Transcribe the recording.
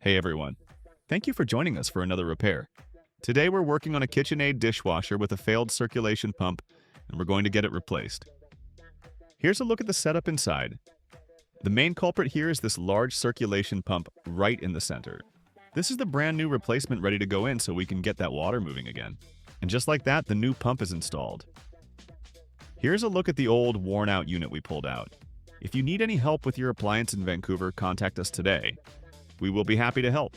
Hey everyone. Thank you for joining us for another repair. Today we're working on a KitchenAid dishwasher with a failed circulation pump, and we're going to get it replaced. Here's a look at the setup inside. The main culprit here is this large circulation pump right in the center. This is the brand new replacement ready to go in so we can get that water moving again. And just like that, the new pump is installed. Here's a look at the old, worn-out unit we pulled out. If you need any help with your appliance in Vancouver, contact us today. We will be happy to help.